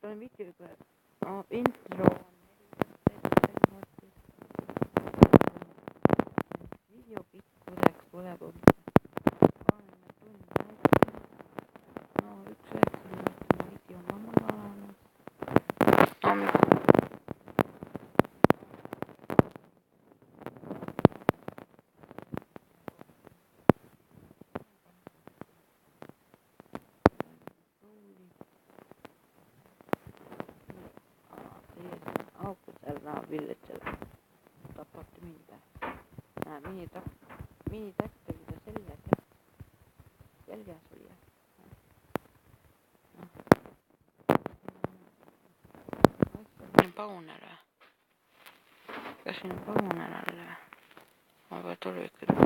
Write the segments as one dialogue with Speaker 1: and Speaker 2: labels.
Speaker 1: olen videoga intro video pikkuseks tuleb umbes 30 tundi äkki. No 1,9-minutine video on mul olemas. Aukkosellaan villitsellä tapatti minipää. Nää minitraktorilla seljäs oli. Paunelää. Käsin paunelää. Onko tuli kyllä.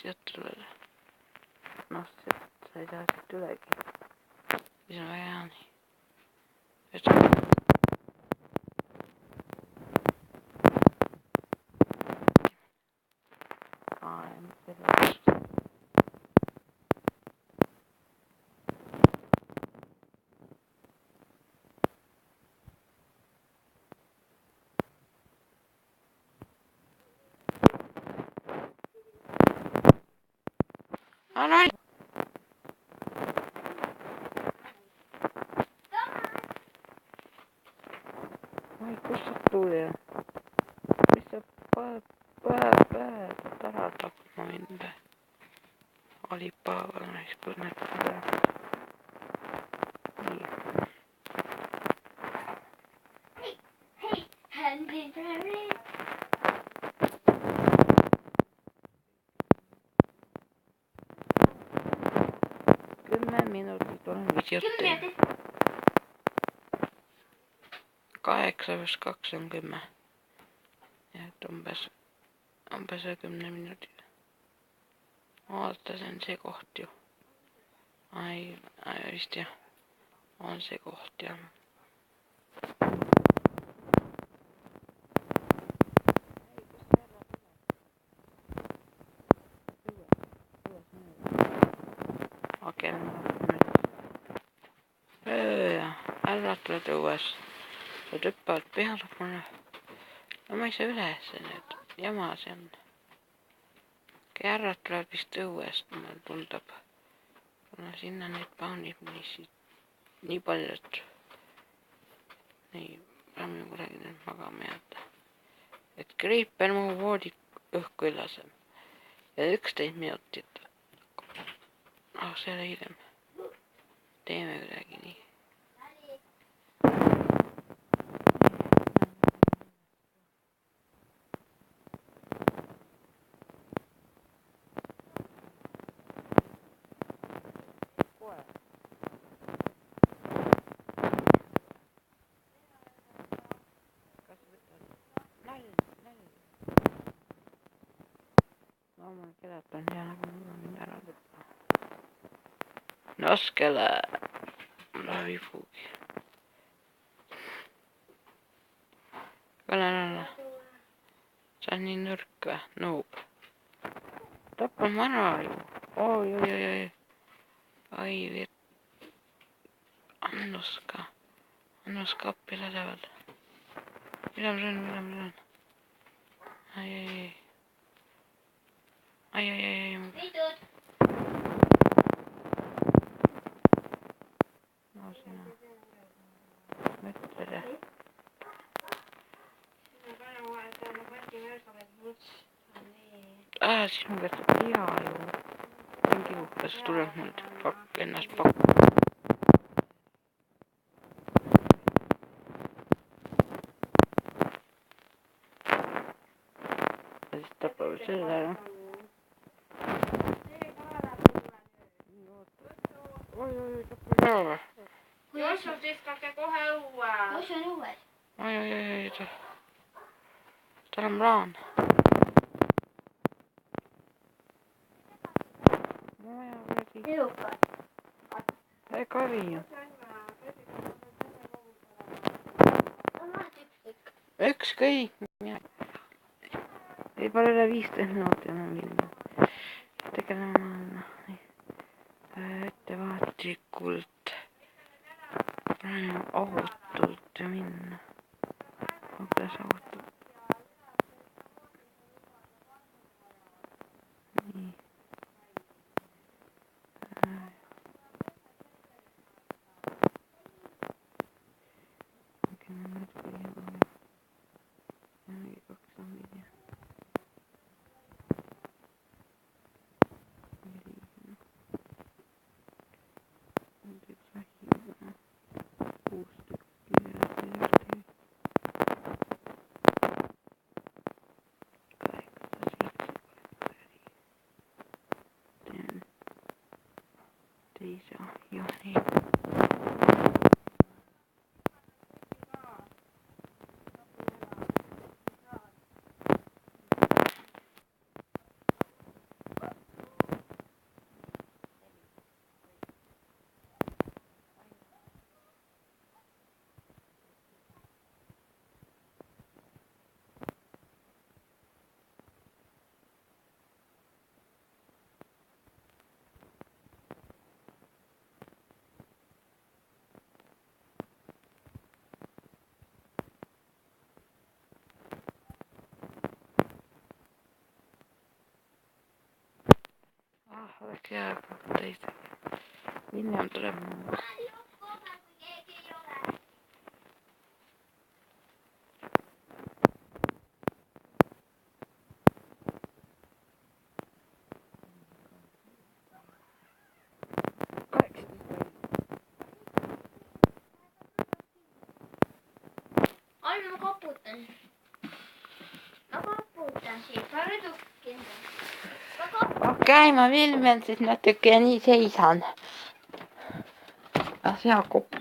Speaker 1: Sieltä tulee. No se ei saa sit tuleekin. Se on vähän niin. En tiedä. Aloin! Ai kusta tulee? Missä päätä tarata noin? Oli palveluissa kun ne tulee. Niin. Kymmen minuutit olen videotteen. 8-20. Ja onpa se 10 minuuttia. Oota sen se kohti jo. Ai just ja. On se kohti ja. Okei, älä tulet uudessa. Sä typpäät pihalla mun. No mä se yleensä nyt. Jamaa sen. Kerrat tulee pistä uudestaan. Mä tuntapa. Kun sinne nyt paunit niin paljon. Niin. Rammin kuitenkin nyt makaa mieltä. Et kriippen mun vuodit yhkyilläsen. Ja 11 minuuttia. Siellä idem. Teemme kuitenkin niin. No mä kerätän siellä kun mulla on mitään rajoittaa. Noskelää. Ravifuuki. Kalala. Sä on niin nyrkkyä. Noob. Tappa manaa juu. Oi. Ai viet. Annoska oppila tavalla. Mitä. Ai.
Speaker 2: Vitut!
Speaker 1: No sinä. Mötterä. Sinun kanssa ihan juu. En kiukkas tulee mut ennäs pakko. Ja sit tappaa sellainen. Oi, tappa sellainen.
Speaker 2: Joshua viskake kohe õue. Joshua on õues.
Speaker 1: Oi. Tal on plaan.
Speaker 2: Elukas.
Speaker 1: Ei kavi ju. Ükskõik. Ei pole üle 15 minutit enam minna. Tegeleme ettevaatlikult. Ohutult ja minna. Kuidas ohutult? Nii. Oleks hea, kui teist. William tuleb muu.
Speaker 2: Anna ma koputan. Ma koputan siis. Pane tukki.
Speaker 1: Okei, ma filmen siis natuke ja nii seisan. Hea kopp.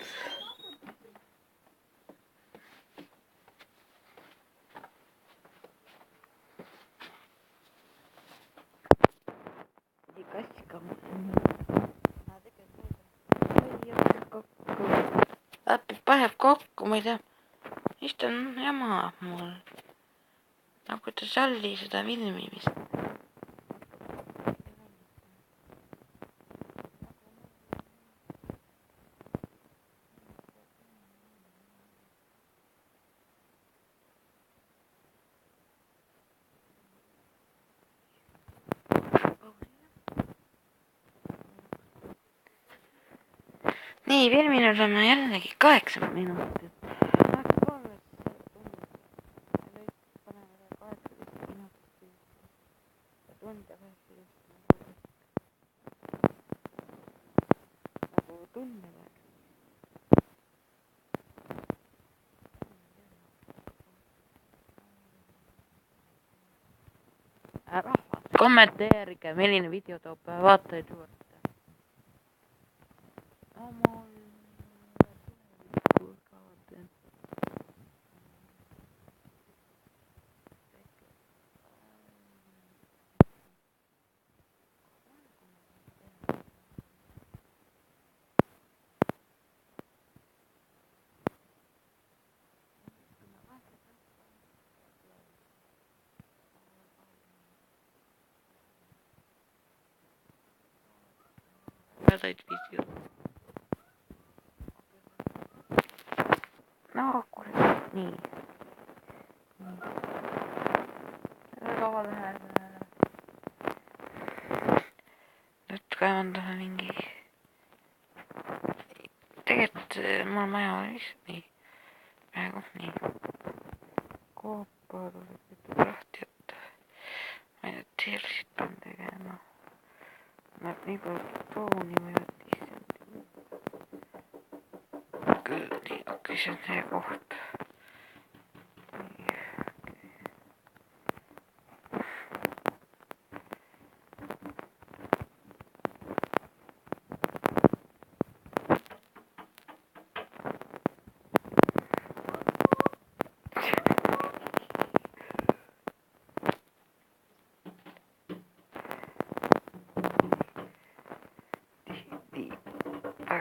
Speaker 1: Äppi paneb kokku, ma ei tea. Mis ta on jama mul. Nagu ta salli seda filmimist. Nii, filminud on jällegi 8 minutit. Kommenteerige, milline video toob vaatajaid juurde. Said video. No, kuule, nii. Kaua läheb? Nüüd kaevandame mingi... Tegelikult mul maja oli nii. Praegu nii. Koopa tuleb ütleb lahti, et ma ei tea, teelsid pean tegema. Nad nii palju tooni võivad issand. Küll nii, okei, see on see koht.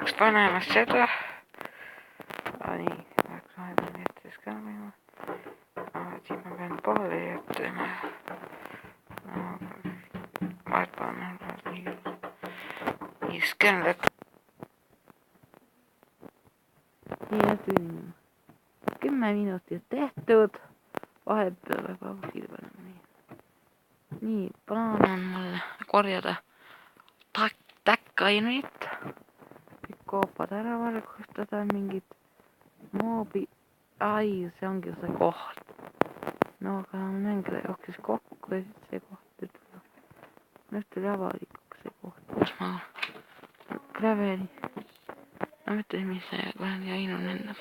Speaker 1: hakkas panema seda. Nii, peaks vahepeal jättes ka minema. Siin ma pean poole jätma. Vahepeal nii scan läks. Nii, tuli 10 minutit tehtud. Vahepeal peab pausile panema. Nii, plaan on mul korjada täkkainit. Kõik koopad ära valgustada, mingid moobi. Ai, see ongi see koht. No aga mängida jooksis kokku ja siis see koht ütleb. Nüüd tuli avalikuks see koht, kus ma graveli. Ma mõtlen, mis see kuradi Ainu lendab.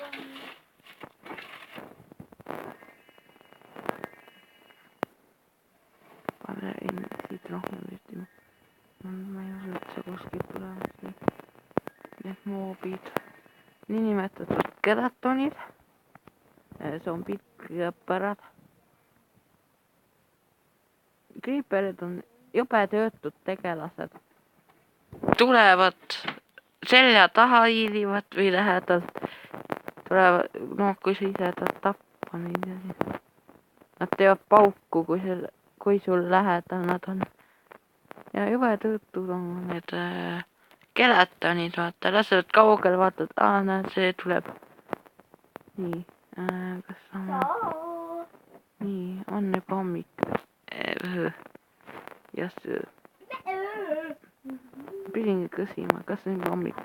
Speaker 1: Pane enne siit rohkem ütlema. Ma ei usu, et see kuskilt tulevad need moobid. Niinimetatud keratonid. Zombid, kriipärad. Kriiperid on jube töötud tegelased. Tulevad selja taha hiilivad või lähedalt. Tulevad, kui sa ise tahad tappa neid ja siis. Nad teevad pauku, kui sul lähedal nad on. Ja jube töötud on need keratonid, vaata. Lasevad kaugel, vaatad, näed, see tuleb. Nii, kas on... Nii, on juba hommik. Ja see... Pidin küsima, kas on juba hommik.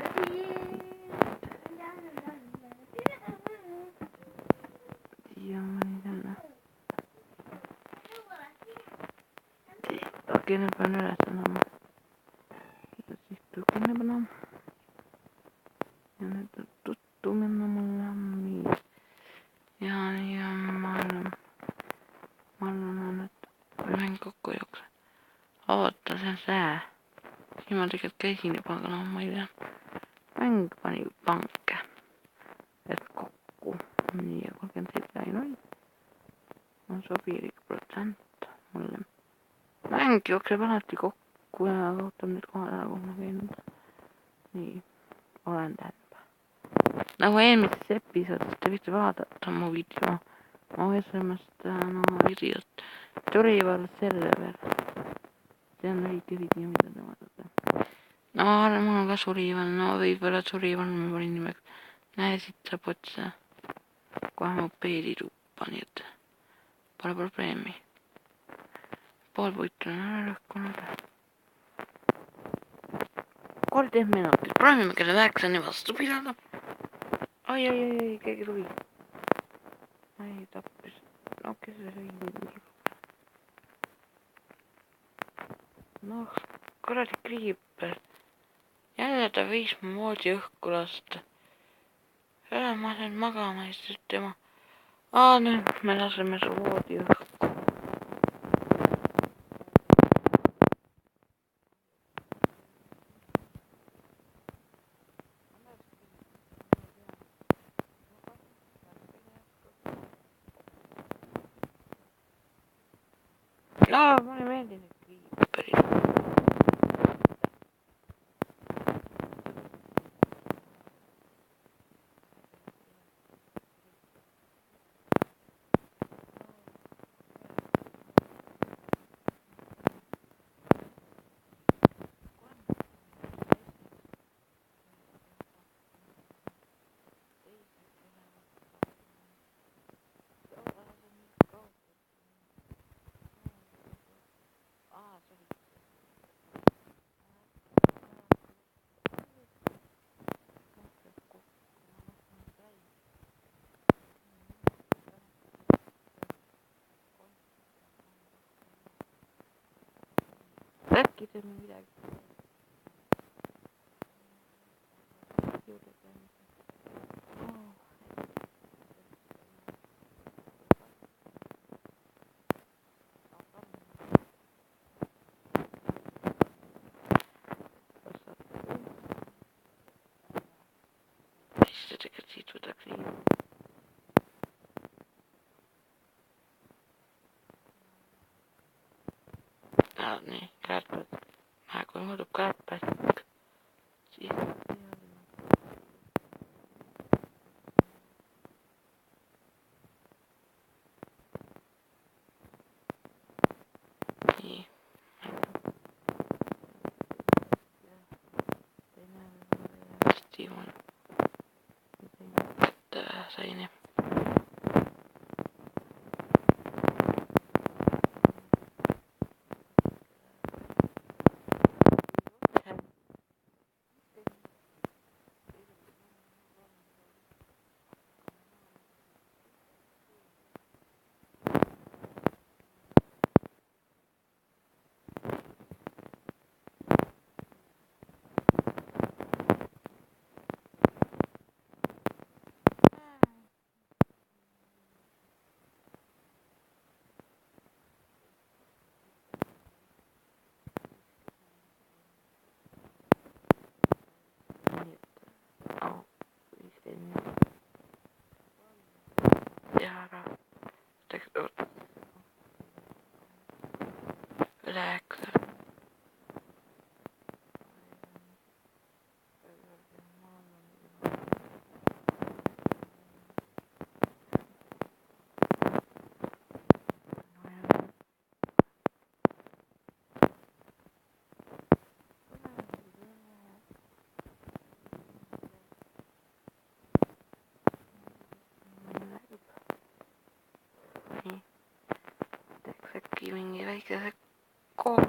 Speaker 1: Ja ma ei tea. Okei, nüüd pean üles panema. Ja siis tukine panema. Ja nüüd tuttumine mulle on ja ma arvan, et mäng kokku jookse. Oota, see on see. Siin ma tegelikult käisin juba, aga ma ei tea. Mäng pani panke. Et kokku. Nii, ja 37 0. On sobilik protsent mulle. Mäng jookseb alati kokku ja ootab nüüd kohe ära, kui ma käinud. Nii, olen tähendab. Nagu eelmises episoodis te võite vaadata mu video. Ma esimest videot. Survival server. See on õige video, mida te vaadata. No, mul on ka Survival. No, võib-olla Survival ma panin nimeks. Näe, siit saab otsa. Kohe mu peedi tuppa, nii et pole probleemi. Pool puitu on ära lõhkunud. 30 minutit. Proovime kelle 9 vastu pidada. Ai, keegi tuli. Ai, tappis. No, kes see sõi? Noh, kuradi kriiper. Jälle ta võis mu moodi õhku lasta. Ära ma lähen magama ja siis tema. Nüüd me laseme su voodi õhku. Mulle meeldib need kriiperid. Äkki teeme midagi. Siis tegelikult siit võtaks nii. Nii, kärped. Kui muutub kärped, siis ini. Läkare. Niin. Teekö kivingi eikä se koulu?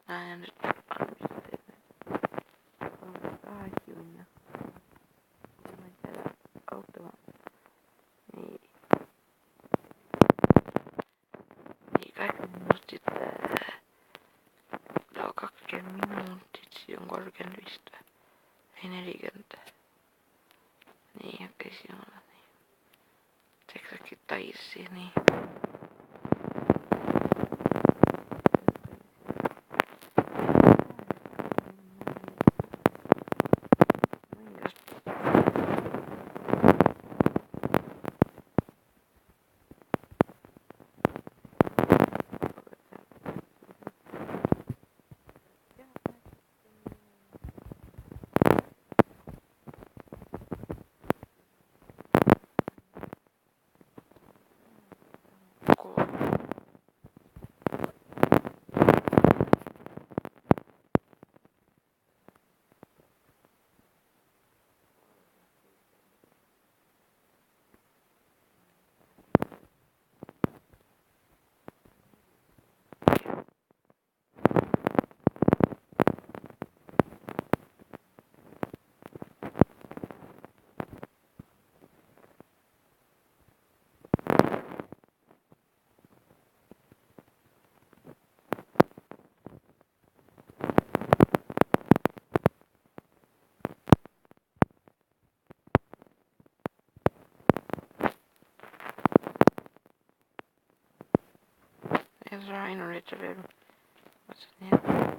Speaker 1: Näin nyt valmisteet. On kaikkiun ja mä täällä auttamaan. Niin. Niin kaikki minuutit. No 20 minuutit. On 35. Ei 40. Niin, okei siinä olla niin. Tekssäkin taisi niin. It's right on it a little. What's in here?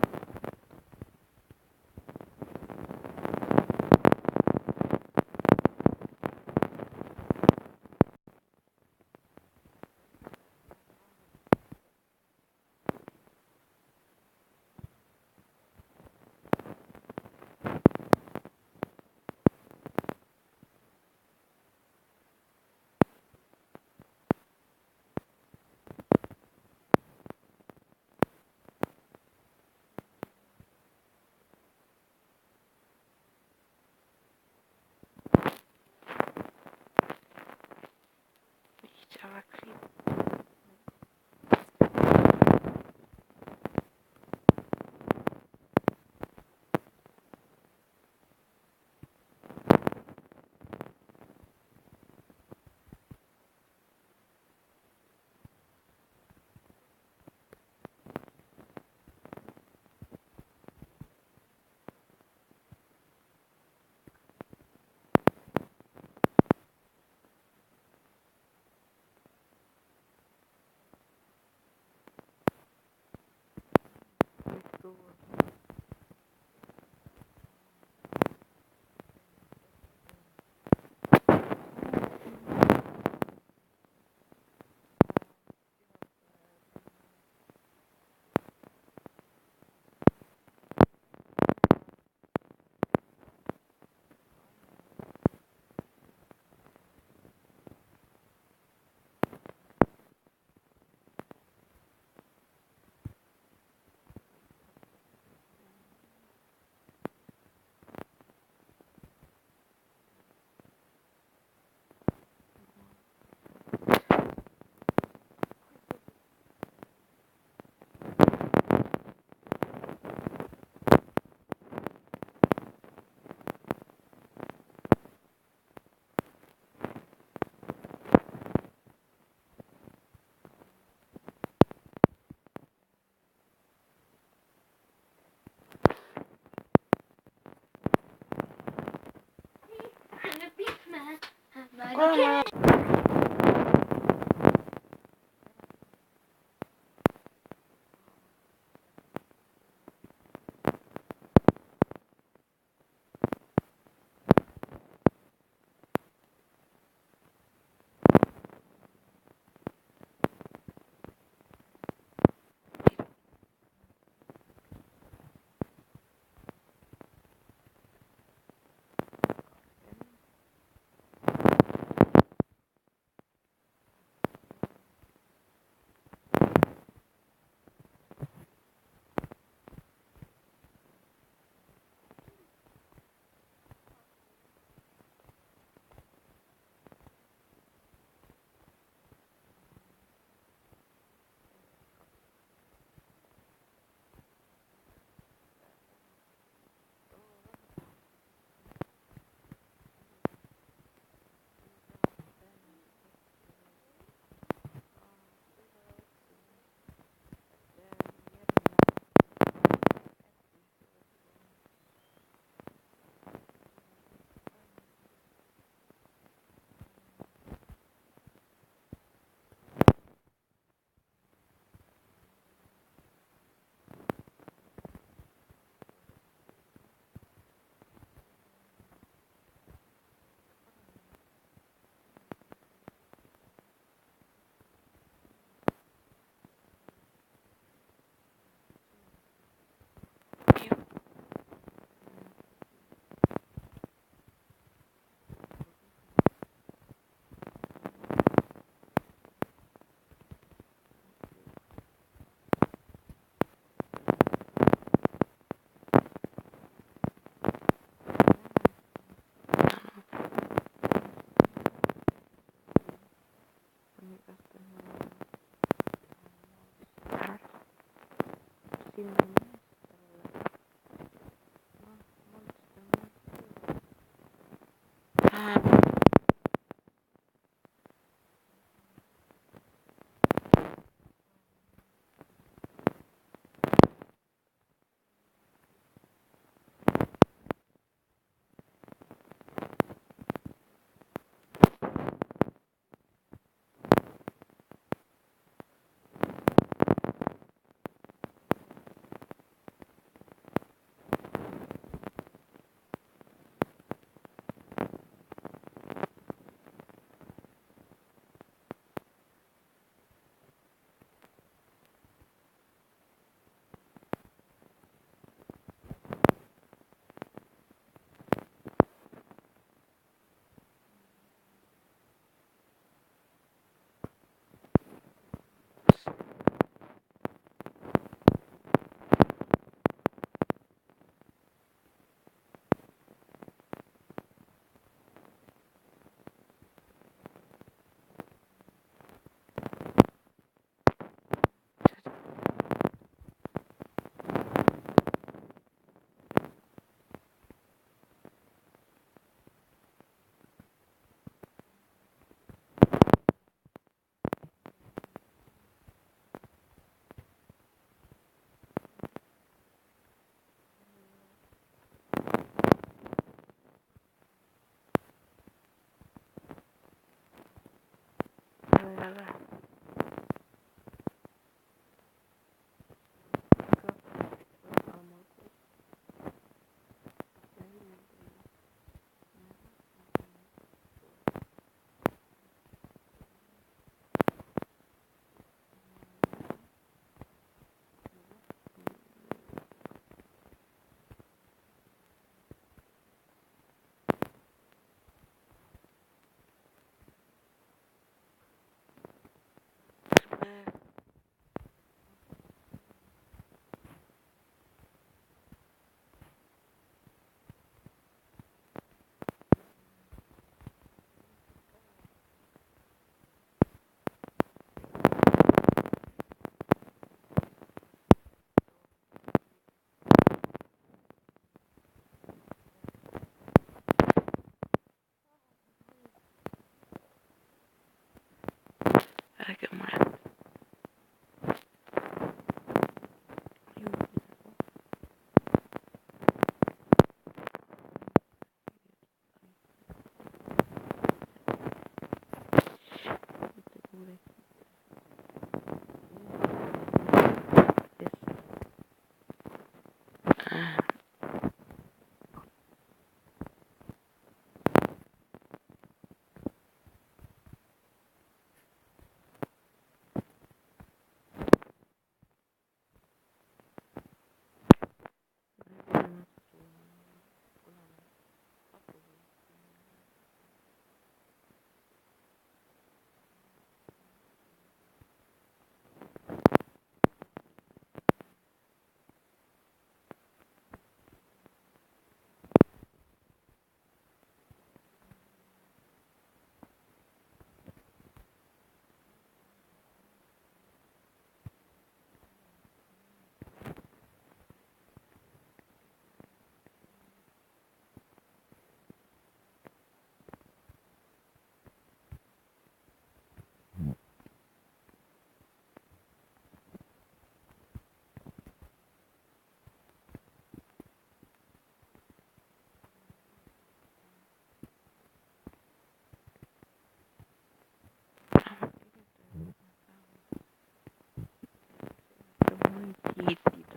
Speaker 1: Kuulemma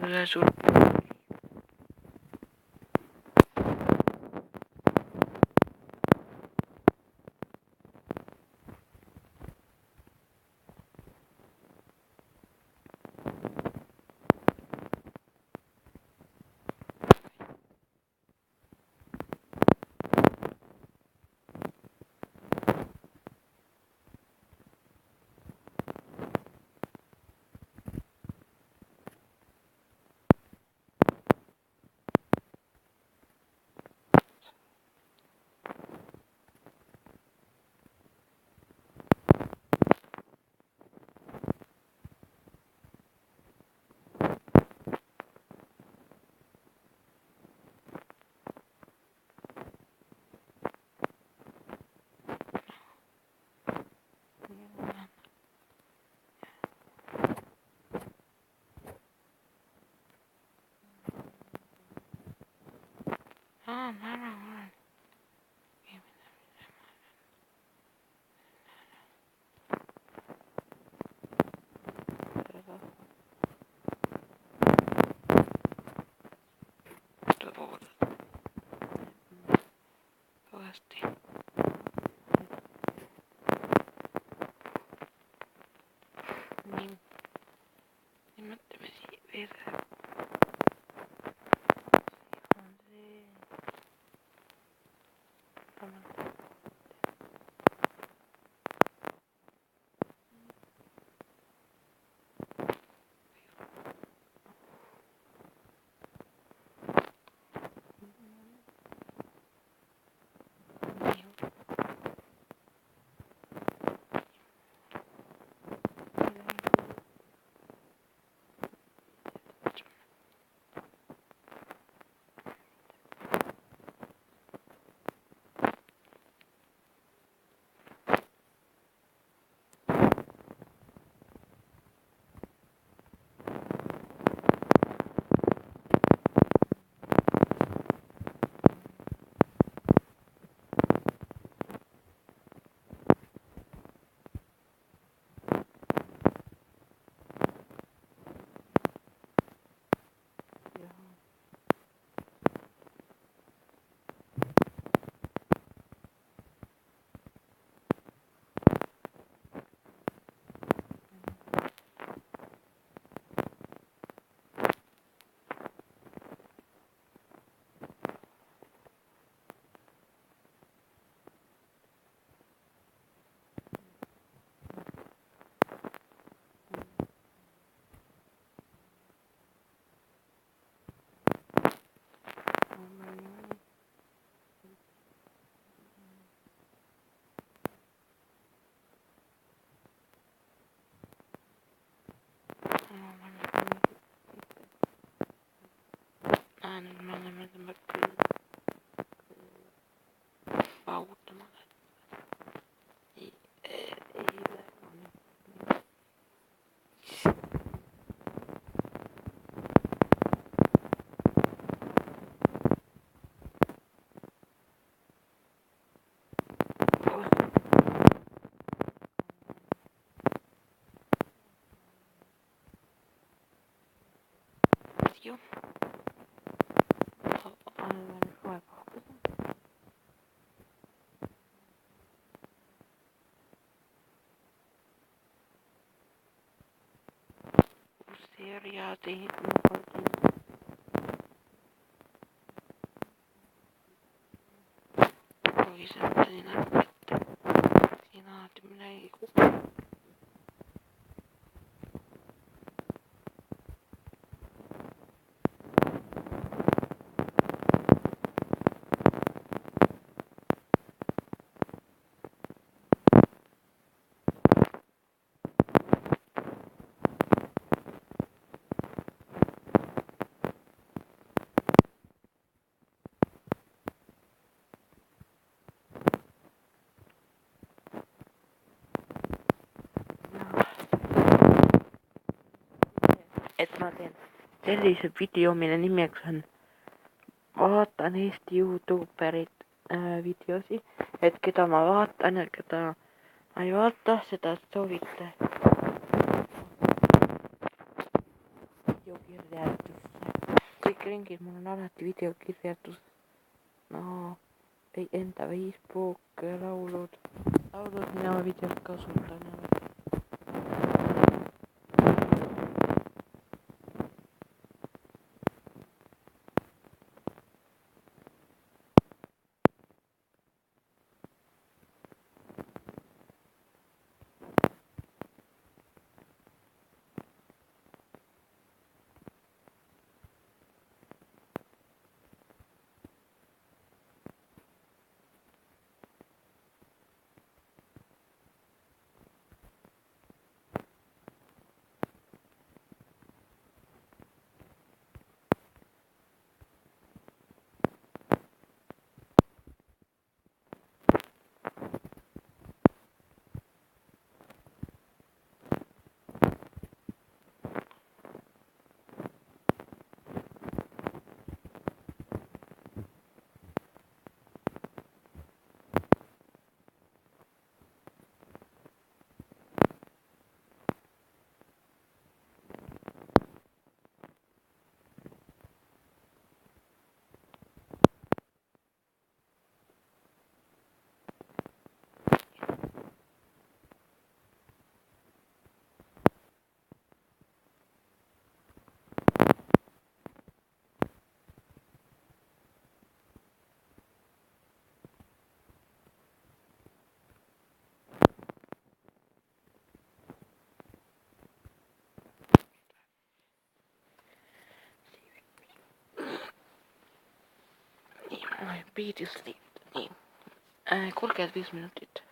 Speaker 1: mulle sul kovasti. Niin mõtleme siia veel. On see. Nyt me olemme tämä paukuttamaan. Ei Joo. Seriaati Koisen siinä minä ei kukaan. Et ma teen sellise video, mille nimeks on vaatan Eesti YouTuberit videosi, et keda ma vaatan ja keda ma ei vaata, seda soovite videokirjeldus. ringis mul on alati videokirjeldus. No, enda Facebook, laulud, mida ma videot kasutan. Beatles nii. 35 minutit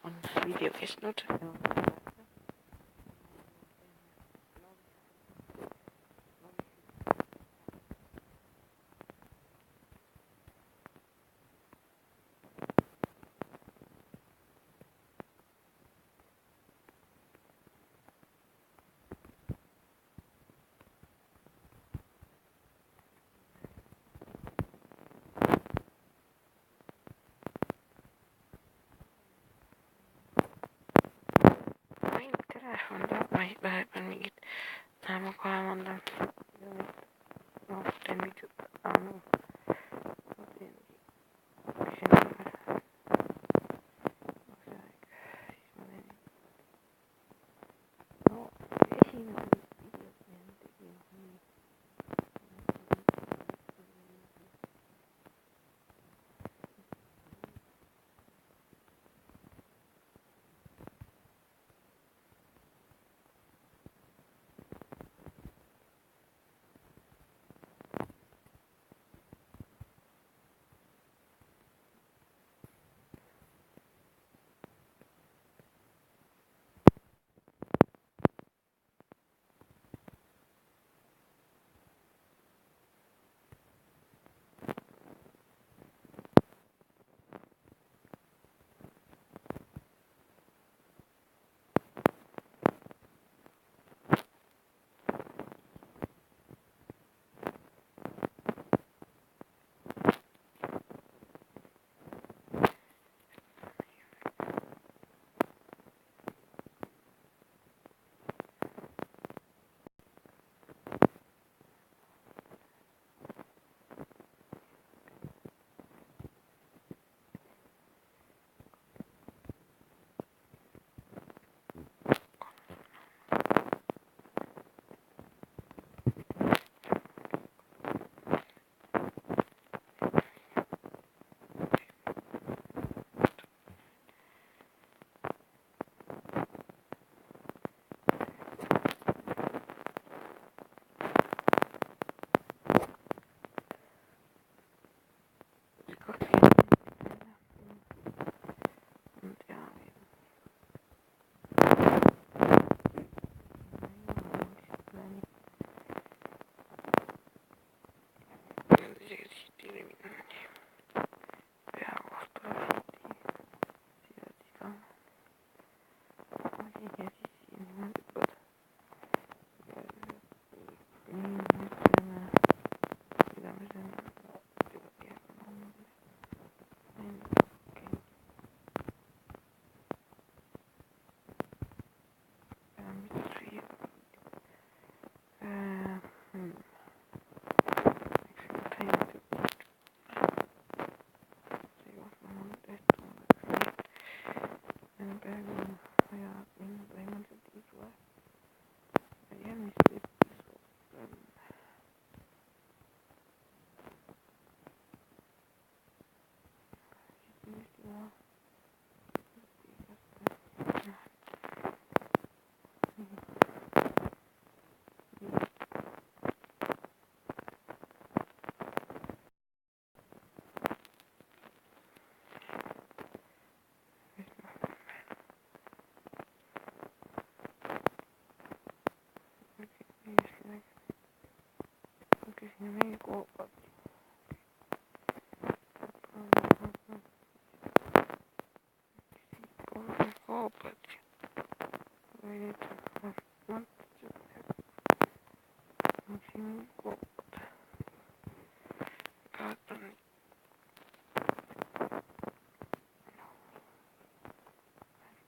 Speaker 1: on video kestnud. Telefon tahab, ma pean mingit, ma kohe mõtlen. No, teen video. sen päivän ajat minut võimaliselt ei tule. Ja mis leppis rohkem. Sitten vaan Okei, siinä meni koopat. Koopat. Wait, what? Siinä meni koopat. Kaatan.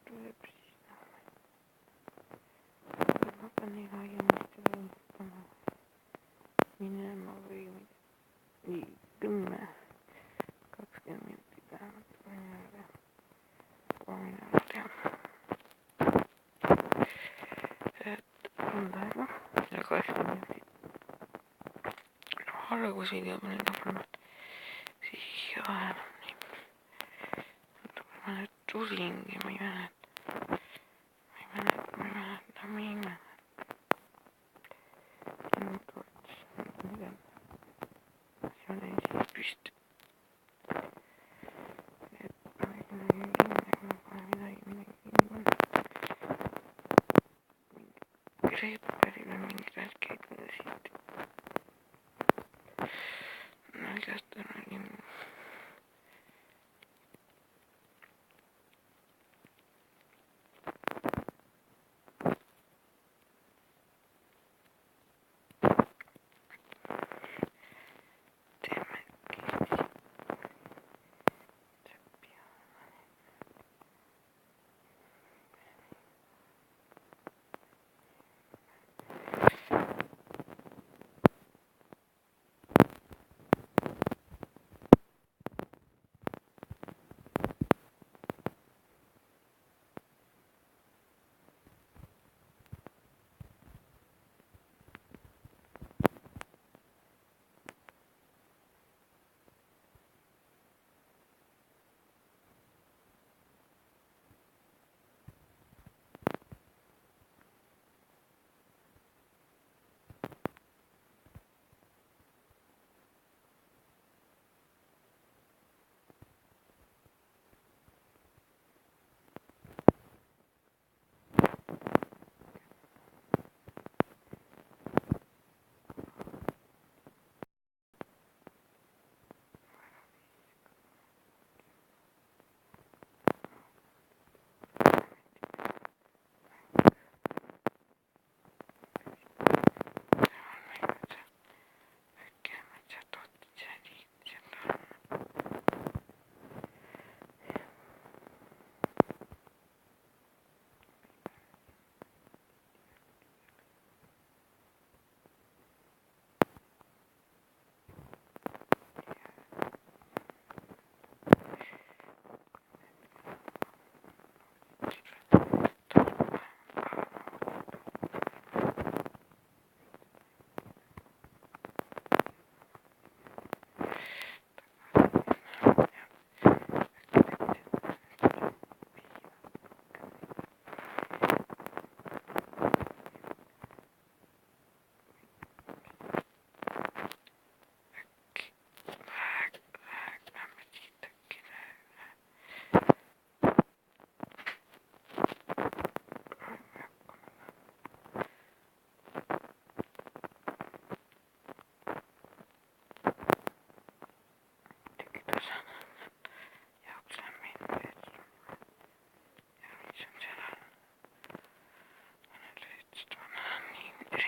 Speaker 1: Tulee pisiä. Mä niin aiemmista luottamaan. Minä mä olin niin 10, 20 minuuttia täällä. Täällä. Ja 20 minuuttia. Harkusin ja menin tapaamaan siihen vähän. Mä nyt tulinkin. Mihin mä miten se on ensin pysty. Kreipparilla minkä tärkeitä sitten. Oikeastaan niin.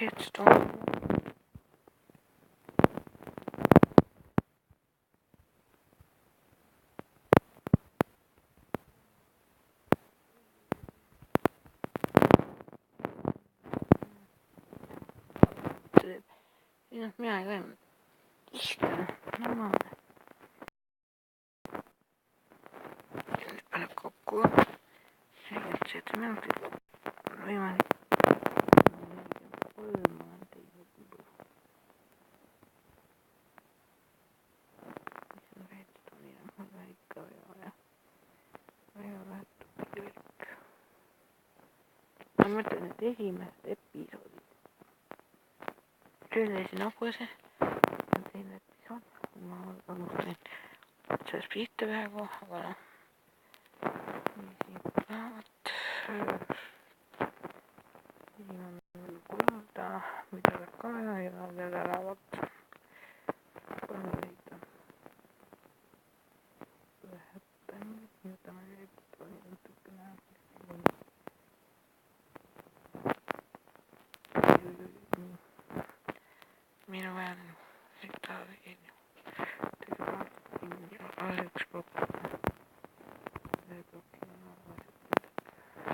Speaker 1: Redstone. Siinä minä käyn istun. Normaalinen. Nyt panna kokkuun. 7 minutit võimalik. 43 on teinud juba. Mis on redstone'i, mul on ikka vaja. Vaja vahetub kirjalik. Ma mõtlen, et esimesed episoodid. Töölesin Apuse. Teine episood. Ma alustasin otsast pihta praegu, aga noh. Esimene kuulda, mida peab ka vaja ja veel äravat. Palju leida. Võtame nüüd natukene. Minu väär seda eelnõu. Tegelikult üks plokk. See plokk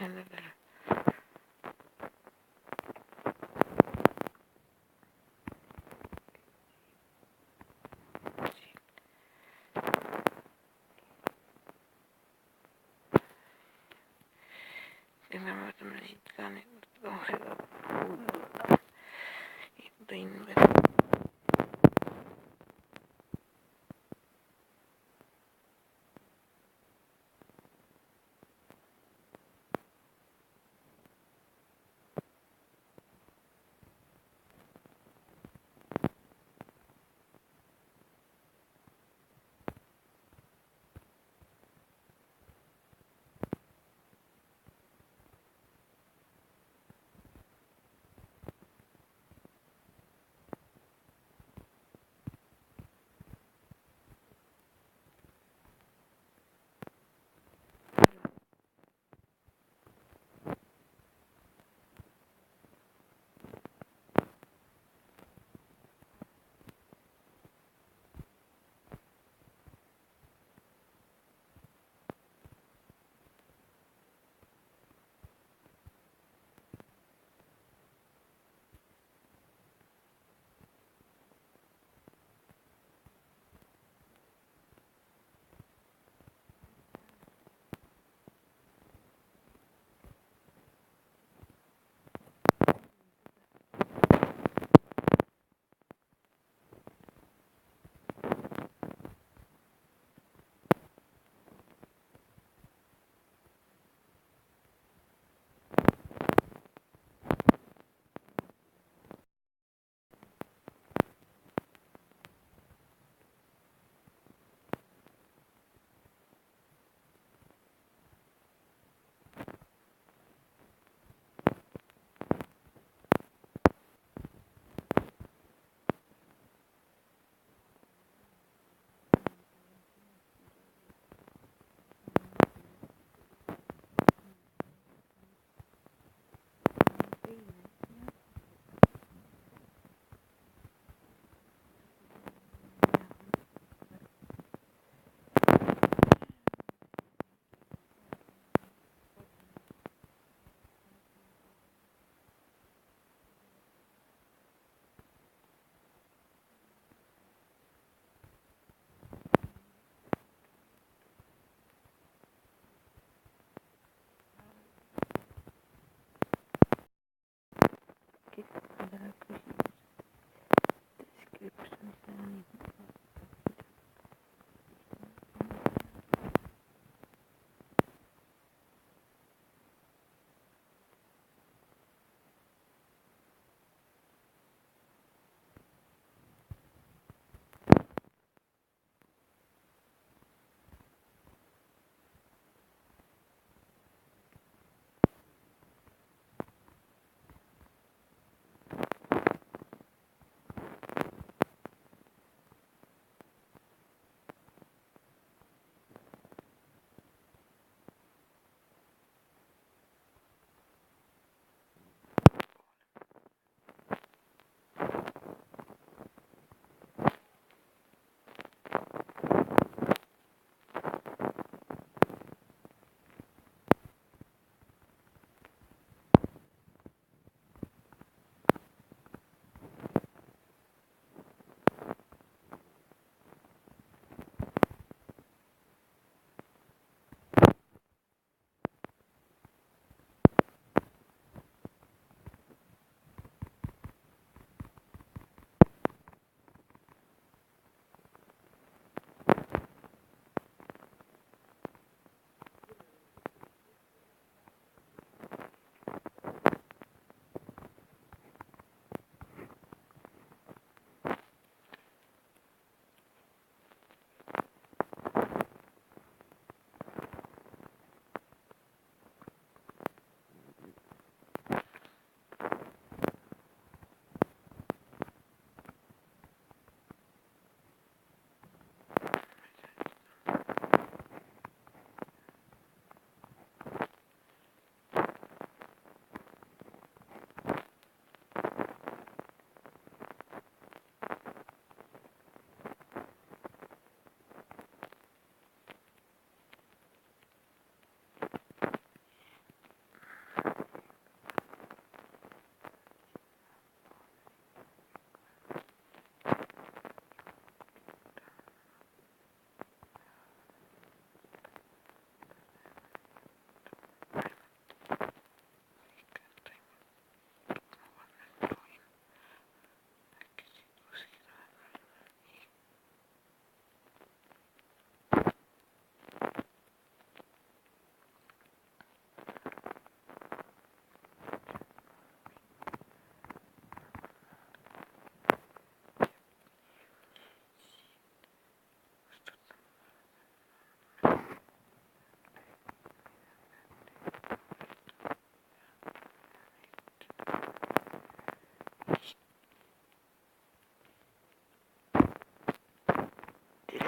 Speaker 1: on nendele. Ja me vaatame siit ka nüüd seda kuulda. Tõin veel.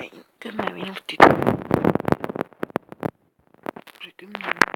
Speaker 1: Ei, 10 minutit. 10 minutit.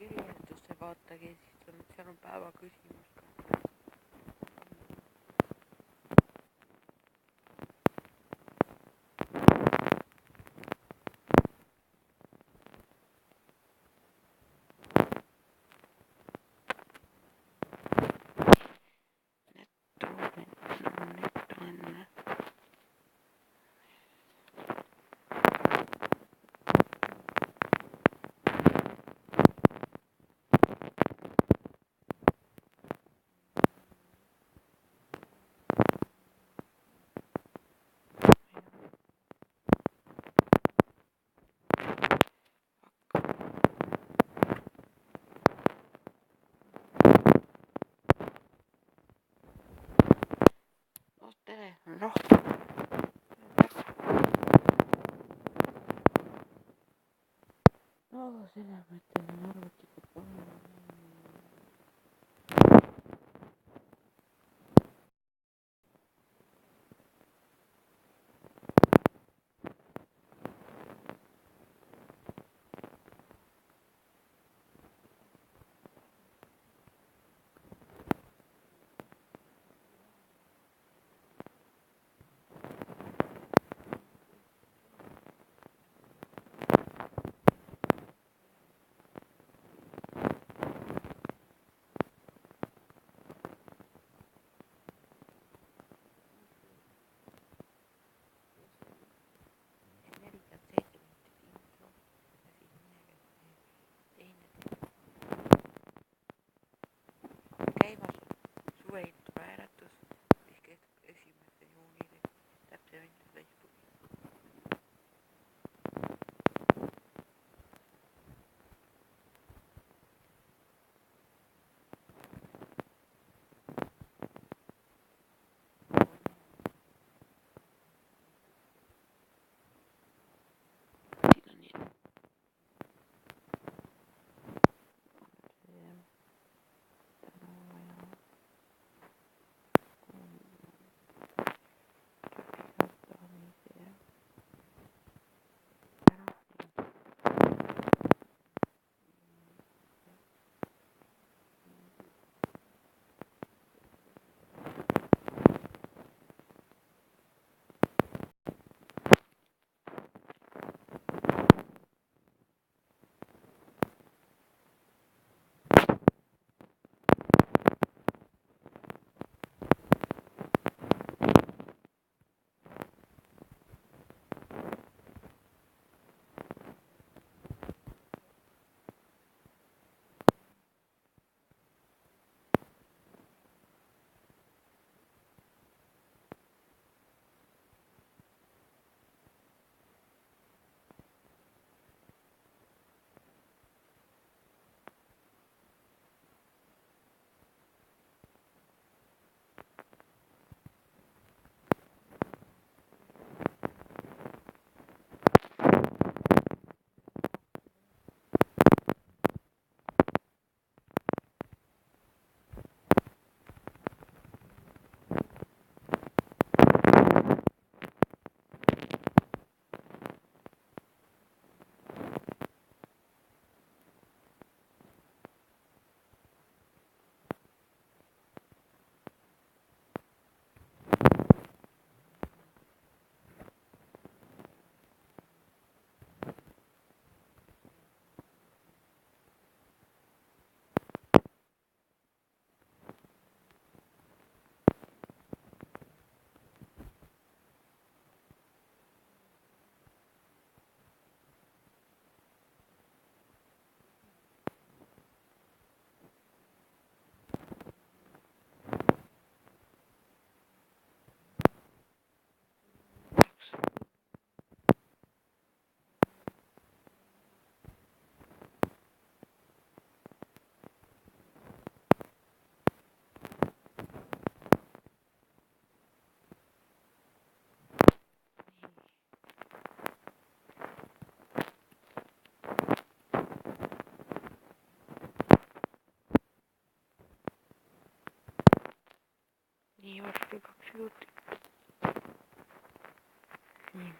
Speaker 1: Kirjeldusse vaatagi, siis seal on päeva küsimus ka. Tere, noh. No, selles mõttes on arvutikud palju. minutit. Nii.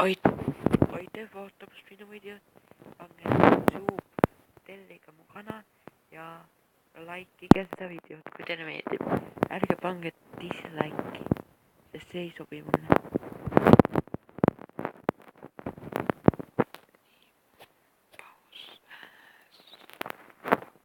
Speaker 1: Aitäh vaatamast minu videot, pange suu telliga mu kanal ja likeige seda videot, kui teile meeldib. Ärge pange dislike'i, sest see ei sobi mulle.